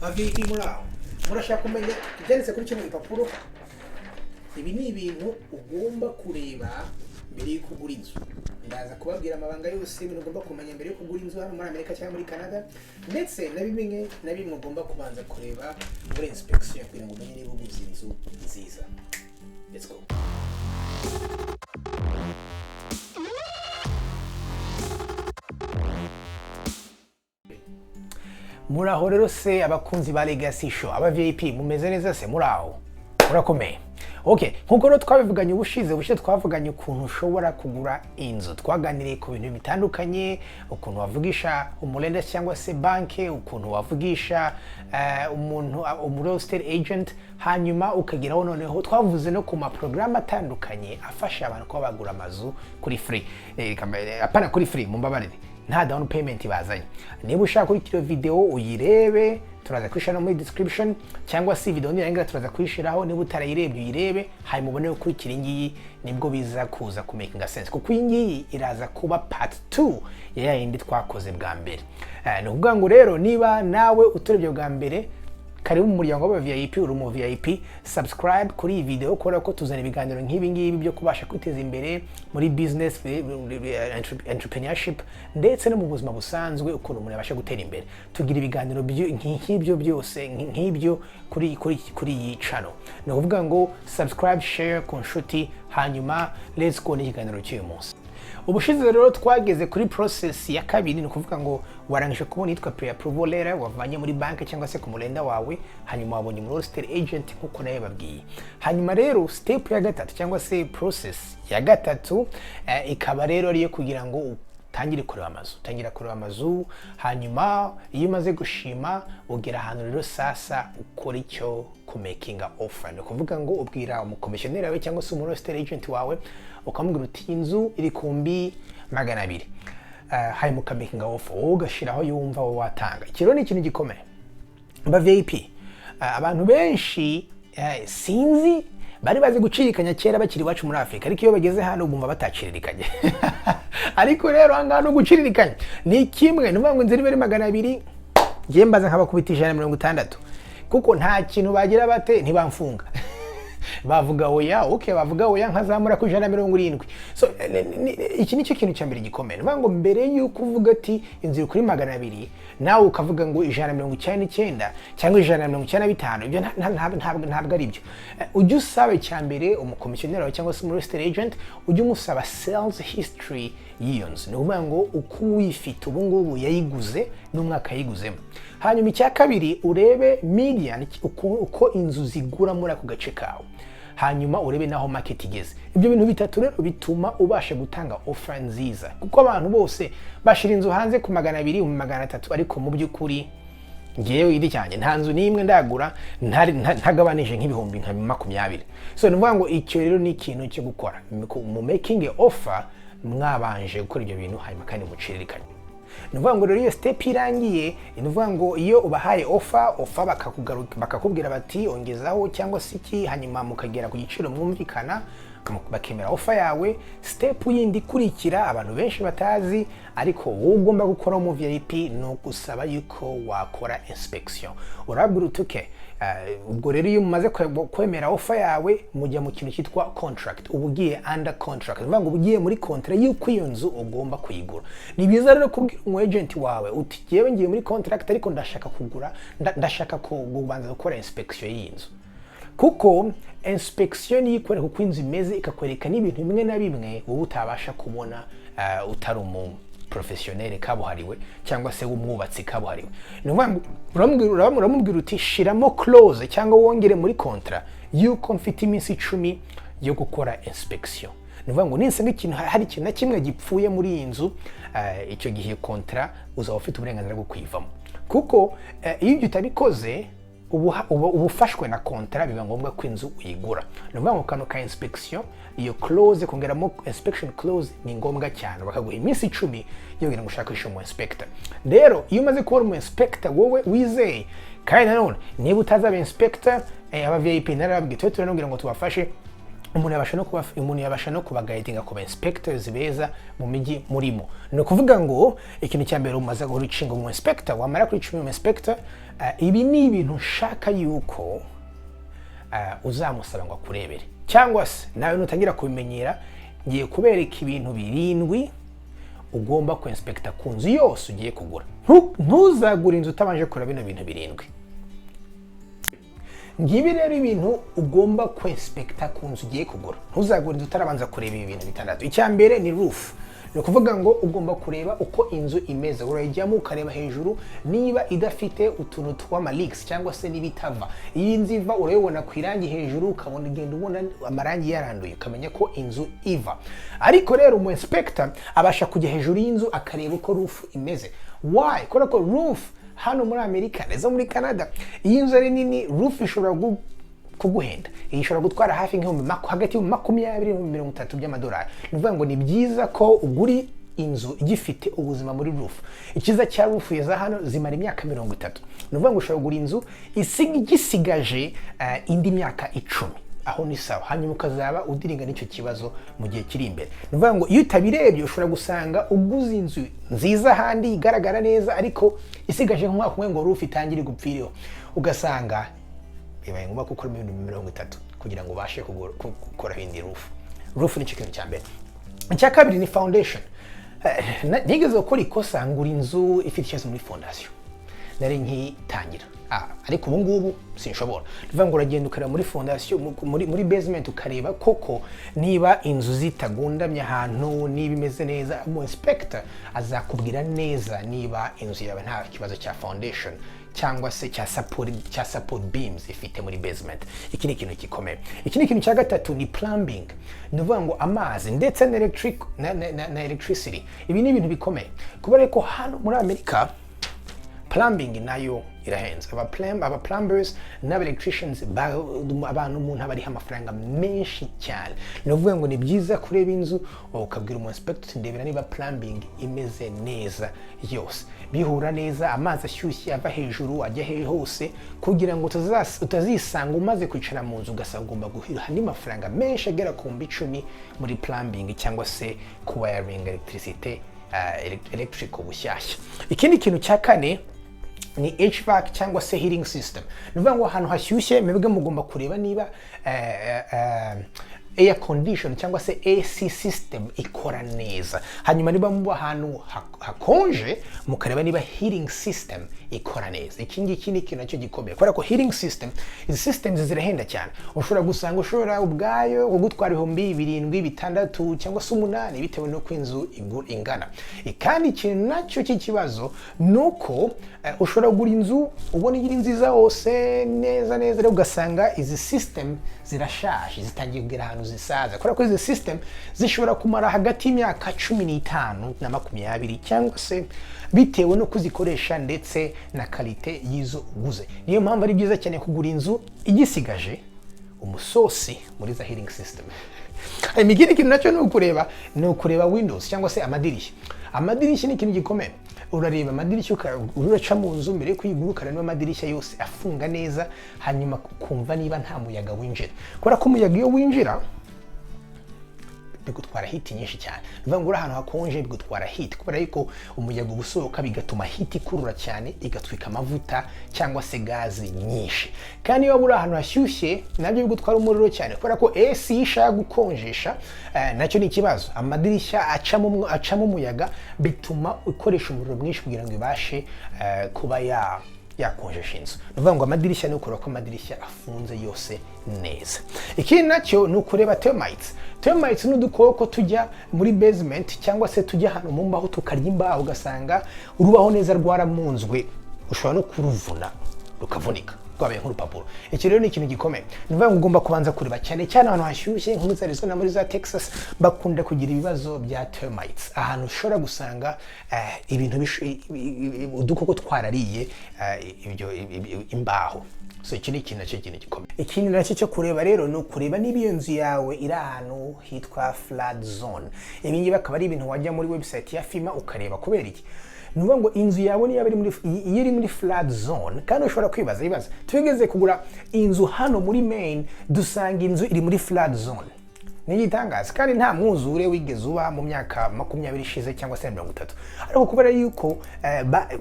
AbaVips muraho murashaka kumenya ibyanditse kuri kino gipapuro. Ibi ni ibintu ugomba kureba mbere yo kugura inzu. Ndaza kubabwira amabanga yose ibintu ugomba kumenya mbere yo kugura inzu hano muri Amerika cyangwa muri Canada, ndetse na bimwe ugomba kubanza kureba muri inspection kugira ngo umenye niba uguze inzu nziza. Let's go. Muraho rero se abakunzi ba Legacy Show, AbaVips mumeze neza se? Muraho murakomeye? Okay, nkuko rero twabivuganye ubushize twavuganye ukuntu ushobora kugura inzu. Twaganiriye ku bintu bitandukanye, ukuntu wavugisha umulenda cyangwa se banke, ukuntu wavugisha real estate agent, hanyuma ukageraho noneho twavuze no ku ma program atandukanye afasha abantu ko bagura amazu kuri free. Apana kuri free, mumbabarire, nta down payment bazanye. Niba ushaka kuri video uyirebe, turaza kwishira muri description, cyangwa si video nirangira turaza kwishiraho. Niba utarayirebye uyirebe, hanyuma ubone uko ikiringiyi nibwo biza kuza ku making sense, kuko iyi iraza kuba part 2 ya yindi twakoze bwa mbere. No kuvuga ngo rero niba nawe uturebye bwa mbere, karibu mu muryango w'AbaVips, uri mu VIP, subscribe kuri iyi video kubera ko tuzana ibiganiro nk'ibi ngibi byo kubasha kwiteza imbere muri business, entrepreneurship, ndetse no mu buzima busanzwe ukuntu umuntu yabasha gutera imbere. Tugira ibiganiro nk'ibyo byose nk'ibyo kuri iyi channel. No kuvuga ngo subscribe, share ku nshuti, hanyuma let's go n'ikiganiro cy'uyu munsi. Ubushize rero twageze kuri process ya kabiri, ni kuvuga ngo warangije kubona yitwa pre-approval letter wavanye muri bank cyangwa se ku mulenda wawe, hanyuma wabonye muri real estate agent nkuko naye babwiye. Hanyuma rero step ya gatatu cyangwa se process ya gatatu ikaba rero ariyo kugira ngo utangire kureba amazu, hanyuma iyo umaze gushima ugera ahantu rero sasa ukora icyo ku making offer. Ni kuvuga ngo ubwira umukomisiyoneri wawe cyangwa se real estate agent wawe, ukamubwira uti inzu iri kumbi 200, hanyuma making offer ugashiraho yumva wo watanga. Ikiro ni ikintu gikomeye. AbaVips, abantu benshi sinzi bari bazi gucirikanya kera bakiri wacu muri Afrika, ariko iyo bageze hano bumva bataciririkanye. Ariko rero anga no guciririkanya ni kimwe, nuvuga ngo inzira bari 200, ngiye mbaza nk'abakubita 160, kuko nta kintu bagira bate ntibamfunga. Bavuga oya, okay, bavuga oya nkazamura ku 170. So iki nicyo kintu cyambere gikomeye. Nuvuga ngo mbere yuko uvuga ati inzira kuri 200, nawe ukavuga ngo 199 cyangwa 195, ibyo ntabwo ari byo. Ujye usaba cyambere umukomisiyoneri wawe cyangwa se real estate agent, ujye umusaba sales history y'iyo nzu. Ni ukuvuga ngo uko uyifite ubu ngubu yayiguze n'umwaka yayiguzemo. Hanyuma icya kabiri urebe median, uko inzu zigura muri ako gace kawe, hanyuma urebe naho market igeze. Ibyo bintu bitatu rero bituma ubasha gutanga offer nziza, kuko abantu bose bashira inzu hanze ku 200, 300, ariko mu by'ukuri ngewe iri cyane nta nzu nimwe ndagura ntagabanije nk'ibihumbi nka 20. So nuvuga ngo icyo rero ni ikintu cyo gukora mu making offer, mwabanje gukora ibyo bintu hanyuma kandi muciririkanye. Nuvuga ngo rero iyo step irangiye, nuvuga ngo iyo ubahaye offer bakakubwira bati ongezaho cyangwa siki, hanyuma mukagera ku giciro mwumvikana, bakemera offer yawe. Step yindi kurikira abantu benshi batazi, ariko wowe ugomba gukora mu VIP, no gusaba yuko wakora inspection. Urabwira utuke ubwo rero iyo mumaze kwemera offer yawe, mujya mu kintu cyitwa contract. Ubugiye under contract, nuvuga ngo ubugiye muri contract yuko iyo nzu ugomba kuyigura. Ni byiza rero kubwira umu agent wawe uti jewe ngiye muri contract, ariko ndashaka kugura, ndashaka kubanza gukora inspection y'inzu, kuko inspection yikore kuko inzu imeze, ikakwereka n'ibintu bimwe na bimwe wowe utabasha kubona utari professionnel kabuhariwe cyangwa se umwubatsi kabuhariwe. Uramubwira uti shiramo clause cyangwa wongere muri contract yuko mfite iminsi 10 yo gukora inspection. Nuvuga ngo ninsanga ikintu hari ikintu na kimwe gipfuye muri iyi nzu, icyo gihe contract uzaba ufite uburenganzira bwo kwivamo, kuko iyo utabikoze ubufashwe na contract, biba ngombwa ko inzu uyigura. Nuvuga ngo kano ka inspection, iyo clause kongeramo inspection clause ni ngombwa cyane, bakaguha iminsi 10 yo kugira ngo ushakishe umu inspector. Rero iyo umaze kubona umu inspector wowe wizeye, kandi nanone niba utazaba inspector, AbaVips narababwiye turanubwira ngo tubafashe umuntu yabasha no kubaguidinga kuba inspectors beza mu miji murimo. No kuvuga ngo ikintu cya mbere umaze guhinga mu inspector, wamara kwicuma mu inspector, ibi ni ibintu nshaka yuko uzamusaba ngo akurebere, cyangwa se nawe nutangira kubimenyera ngiye kubereka ibintu birindwi ugomba ku inspector ku nzu yose ugiye kugura. Ntuzagura inzu utabanje kureba bino bintu birindwi. Ngibi rero ibintu ugomba ku inspector ku nzu ugiye kugura. Ntuzagura inzu utarabanza kureba ibi bintu bitandatu. Icya mbere ni roof. No kuvuga ngo ugomba kureba uko inzu imeze, urayijyamo ukareba hejuru niba idafite utuntu tw'ama leaks cyangwa se nibitava. Iyi nzu iva urayibona ku irangi hejuru, ukabona igenda ubona amarangi yaranduye, ukamenya ko inzu iva. Ariko rero umu inspector abasha kujya hejuru y'inzu akareba uko roof imeze. Why? Kubera ko roof hano muri Amerika ndetse muri Canada, iyi nzu ari nini, roof ishobora kuguhenda. Iyi ishobora gutwara hafi hagati y'ibihumbi 20 na 30 by'amadolari. Nivuga ngo ni byiza ko uguri inzu igifite ubuzima muri roof. Ikiza cya roof yeza hano zimara imyaka 30. Nivuga ngo ushobora kugura inzu igisigaje indi myaka 10. Aho ni sawa, hanyuma ukazaba udiringa n'icyo kibazo mu gihe kiri imbere. Nivuga ngo iyo utabirebye ushobora gusanga uguze inzu nziza handi igaragara neza, ariko isigaje nk'umwaka umwe ngo roof itangire gupfiriho, ugasanga bibaye ngombwa gukora ibintu 30 kugira ngo ubashe gukora indi roof. Roof ni ikintu cya mbere. Icya kabiri ni foundation. Nigeze gukora ikosa ngura inzu ifite ikibazo muri fondation, nari nkitangira, ariko ubu ngubu sinshobora. Nivuga ngo uragenda ukareba muri fondation, muri basement, ukareba koko niba inzu zitagundamye ahantu, niba imeze neza. Umu inspector azakubwira neza niba inzu yawe nta kibazo cya foundation cyangwa se cya support beams ifite muri basement. Iki ni ikintu gikomeye. Iki ni ikintu cya gatatu ni plumbing. Nivuga ngo amazi ndetse na electricity. Ibi ni ibintu bikomeye kubera ko hano muri Amerika plumbing nayo irahenze. Aba plumbers n'aba electricians abantu umuntu abariha amafaranga menshi cyane. Nivuga ngo ni byiza kureba inzu ukabwira umu inspector ndebera niba plumbing imeze neza yose, bihura neza, amazi ashyushye ava hejuru ajya hose, kugira ngo utazisanga umaze kwicara mu nzu ugasanga ugomba guhira ni mafaranga menshi agera ku 10 muri plumbing cyangwa se ku wiring electricity electrical bushyashya. Ikindi kintu cya kane ni HVAC cyangwa se heating system. Nivuga ngo ahantu hashyushye mwebwe mugomba kureba niba air condition cyangwa se AC system ikora neza. Hanyuma niba mu ahantu hakonje mukareba niba heating system ikora neza. Iki ngiki ni ikintu nacyo gikomeye kubera ko heating system, izi systems zirahenda cyane. Ushobora gusanga ubwayo kugutwara 7,000, 6,000 cyangwa se 8 bitewe no kwinzu ingana. Kandi ikintu nacyo cy'ikibazo nuko ushobora kugura inzu ubona iri nziza hose neza rero ugasanga izi system zirashaje, zitangiye kugera ahantu zisaza. Kubera ko izi system zishobora kumara hagati y'imyaka 15 na 20 cyangwa se bitewe no kuzikoresha ndetse na kalite y'izo uguze. Niyo mpamvu ari byiza cyane kugura inzu igisigaje umusosi muri za heating system. Imigiri kintu nacyo ni ukureba windows cyangwa se amadirishya. Amadirishya ni ikintu gikomeye. Urareba amadirishya uraca mu nzu mbere yo kuyigura, ukareba amadirishya yose afunga neza, hanyuma kumva niba nta muyaga winjira. Kubera ko umuyaga iyo winjira bigutwara heat nyinshi cyane. Nivuga ngo ahantu hakonje bigutwara heat kubera yuko umuyaga ugusohoka bigatuma heat ikurura cyane, igatwika amavuta cyangwa se gazi nyinshi. Kandi iyo uri ahantu hashyushye nabyo bigutwara umuriro cyane kubera ko AC ishaka gukonjesha, nacyo ni ikibazo. Amadirishya acamo umuyaga bituma ukoresha umuriro mwinshi kugira ngo ibashe kuba yakonjesha inzu. Nivuga ngo amadirishya ni ukora ko amadirishya afunze yose neza. Ikindi nacyo ni ukureba termites. Termites ni udukoko tujya muri basement cyangwa se tujya hano mu mbaho tukarya imbaho, ugasanga urubaho neza rwaramunzwe, ushobora no kuruvuna rukavunika rwabaye nk'urupapuro. Iki rero ni ikintu gikomeye. Nivuga ngo ugomba kubanza kureba cyane cyane ahantu hashyushye nk'umu Arizona muri za Texas bakunda kugira ibibazo bya termites. Ahantu ushobora gusanga ibintu udukoko twarariye ibyo imbaho. So iki ni ikintu nacyo gikomeye. Ikindi nacyo cyo kureba rero ni ukureba niba iyo nzu yawe iri ahantu hitwa flood zone. Ibi ngibi akaba ari ibintu wajya muri website ya FEMA ukareba kubera iki. Nuvuga ngo inzu yawe niba iri muri flood zone, kandi ushobora kwibaza tugeze kugura inzu hano muri Maine dusanga inzu iri muri flood zone. n'igitangaza kandi nta mwuzure wigeze uba mu myaka 20 ishize cyangwa se 30. Ariko kubera yuko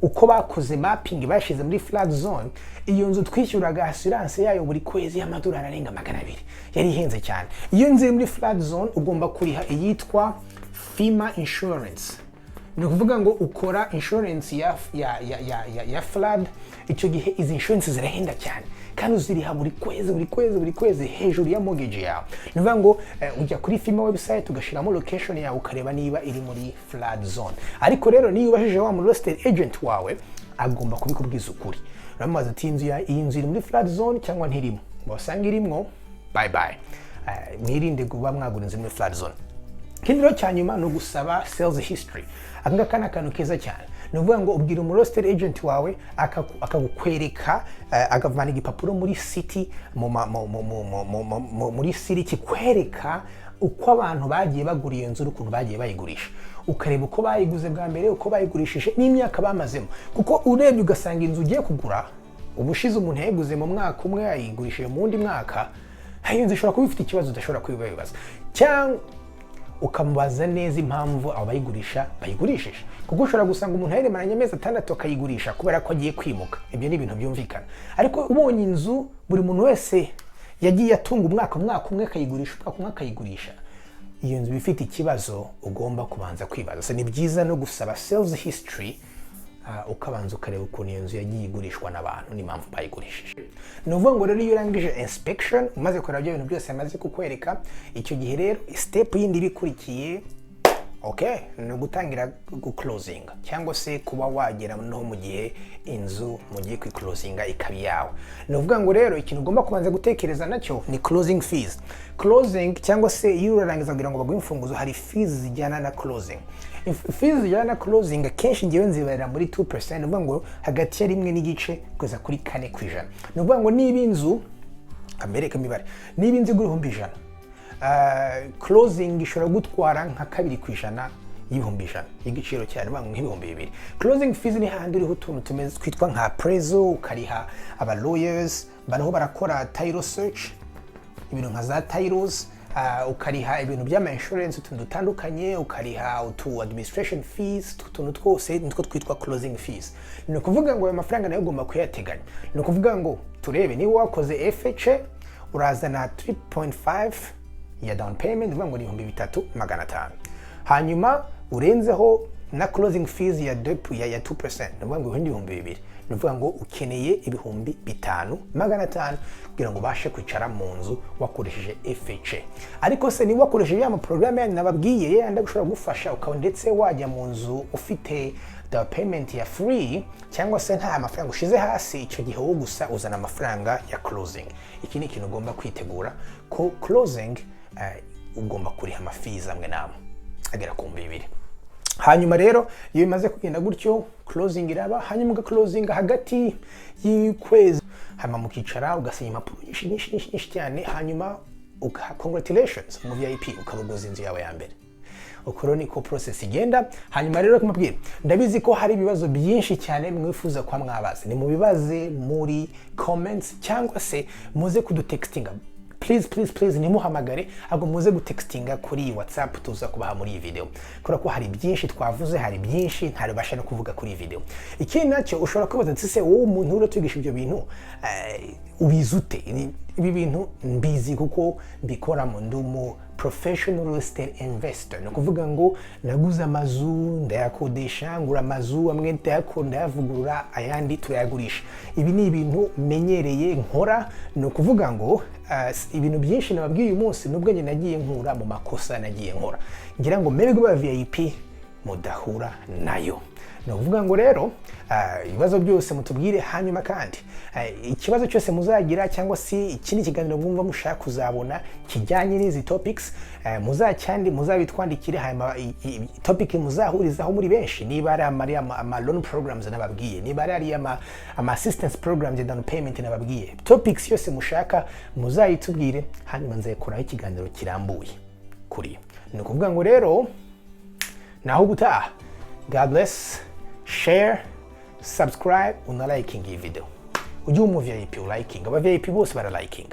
uko bakoze mapping bashize muri flood zone, iyo nzu twishyuraga assurance yayo buri kwezi y'amadolari arenga 200. Yari ihenze cyane. Iyo nzu muri flood zone ugomba kuriha iyitwa FEMA insurance. Ni ukuvuga ngo ukora insurance ya flood, icyo gihe izi insurance zirahenda cyane kandi uziriha buri kwezi hejuru ya mortgage yawe. Ni ukuvuga ngo ujya kuri FEMA website ugashiramo location yawe ukareba niba iri muri flood zone. Ariko rero niyo ubashije wa real estate agent wawe agomba kubikubwiza ukuri. Uramaze ati iyi nzu iri muri flood zone cyangwa ntirimo. Wasanga irimo, bye bye. Mwirinde kuba mwagura inzu muri flood zone. Ikindi rero cyanyuma no gusaba sales history. Anga kana kantu keza cyane. Nuvuga ngo ubwira real estate agent wawe akagukwereka akavana igipapuro muri city muri city kikwereka uko abantu bagiye bagura iyo nzu ukuntu bagiye bayigurisha. Ukareba uko bayiguze bwa mbere, uko bayigurishije n'imyaka bamazemo. Kuko urebye ugasanga inzu ugiye kugura ubushize umuntu yaguze mu mwaka umwe yayigurishije mu wundi mwaka, iyo nzu ishobora kuba ifite ikibazo udashobora kwibaza. Cyangwa ukamubaza neza impamvu abayigurisha bayigurishije. Kuko ushobora gusanga umuntu yaremeranya amezi 6 akayigurisha kubera ko agiye kwimuka. Ibyo ni ibintu byumvikana. Ariko ubonye inzu buri muntu wese yagiye atunga umwaka umwe akayigurisha, iyo nzu bifite ikibazo ugomba kubanza kwibaza. So ni byiza no gusaba sales history, ukabanza ukareba ukuntu iyo nzu yagiye igurishwa n'abantu n'impamvu bayigurishije. Ni ukuvuga ngo rero iyo urangije inspection umaze kureba ibyo bintu byose yamaze kukwereka, icyo gihe rero step yindi bikurikiye ni gutangira closing cyangwa se kuba wagera no mu gihe inzu mugiye closinga ikaba yawe. Ni ukuvuga ngo rero ikintu ugomba kubanza gutekereza nacyo ni closing fees. Closing cyangwa se iyo urarangiza kugira ngo baguhe imfunguzo hari fees zijyana na closing. Fees zijyana na closing akenshi ngiye nzibarira muri 2%. Ni ukuvuga ngo hagati ya 1.5 kugeza kuri 4%. Ni ukuvuga ngo niba inzu amereka mibare niba inzu igura 100, closing ishobora gutwara nka 2% y'ibihumbi 100 y'igiciro cyane bangu nk'ibihumbi 200. Closing fees ni handi uriho utuntu tumeze twitwa nka appraisal, ukariha aba lawyers banaho barakora title search, ibintu nka za titles, ukariha ibintu by'ama insurance utuntu dutandukanye, ukariha utu administration fees, utuntu twose nitwo twitwa closing fees. Ni ukuvuga ngo ayo mafaranga nayo ugomba kuyateganya. Ni ukuvuga ngo turebe niba wakoze FHA urazana 3.5 ya down payment, uvuga ngo ni 3,500. Hanyuma urenzeho na closing fees ya 2%, uvuga ngo 2,000. Ni ukuvuga ngo ukeneye 5,500 kugira ngo ubashe kwicara mu nzu wakoresheje FHA. Ariko se niba wakoresheje ya program yanyu nababwiye yandi gushobora gufasha ukaba ndetse wajya mu nzu ufite the payment ya free cyangwa se nta amafaranga ushize hasi, icyo gihe wowe gusa uzana amafaranga ya closing. Iki ni ikintu ugomba kwitegura ko closing ugomba kuriha amafizi amwe namwe agera ku 2,000. Hanyuma rero iyo imaze kugenda gutyo closing iraba, hanyuma closing hagati y'ukwezi, hanyuma mukicara ugasinya impapuro nyinshi cyane, hanyuma congratulations mu VIP ukabuguza inzu yawe ya mbere. Uko niko process igenda. Hanyuma rero kumubwira ndabizi ko hari ibibazo byinshi cyane mwifuza kwa mwabaza, ni mu bibaze muri comments cyangwa se muze kudutextinga. Please nimuhamagare ahubwo muze gutextinga kuri WhatsApp tuza kubaha muri iyi video. Kora ko hari byinshi twavuze, hari byinshi ntaribasha no kuvuga kuri iyi video. Ikindi nacyo ushobora kwibaza ati se wowe umuntu uratugisha ibyo bintu ubizute? Ibi bintu mbizi kuko mbikora mu ndumu professional real estate investor. No kuvuga ngo naguze amazu ndayakodesha, ngura amazu amwe ndayavugurura ayandi turayagurisha. Ibi ni ibintu menyereye nkora. No kuvuga ngo ibintu byinshi nababwiye uyu munsi nubwo njye nagiye nkura mu makosa nagiye nkora, ngira ngo mebe gwa VIP mudahura nayo. No kuvuga ngo rero ibibazo byose mutubwire, hanyuma kandi ikibazo cyose muzagira cyangwa si ikindi kiganiro mwumva mushaka kuzabona kijyanye n'izi topics, muzacyandi muzabitwandikire, hanyuma topic muzahurizaho muri benshi. Niba ari ama loan programs nababwiye, niba ari ama assistance programs down payment nababwiye, topics yose mushaka muzayitubwire, hanyuma nzayikoraho ikiganiro kirambuye kuri. Ni kuvuga ngo rero naho gutaha. God bless. Share, subscribe, una liking iyi video. Ujye mu VIP liking, aba VIP bose bara liking.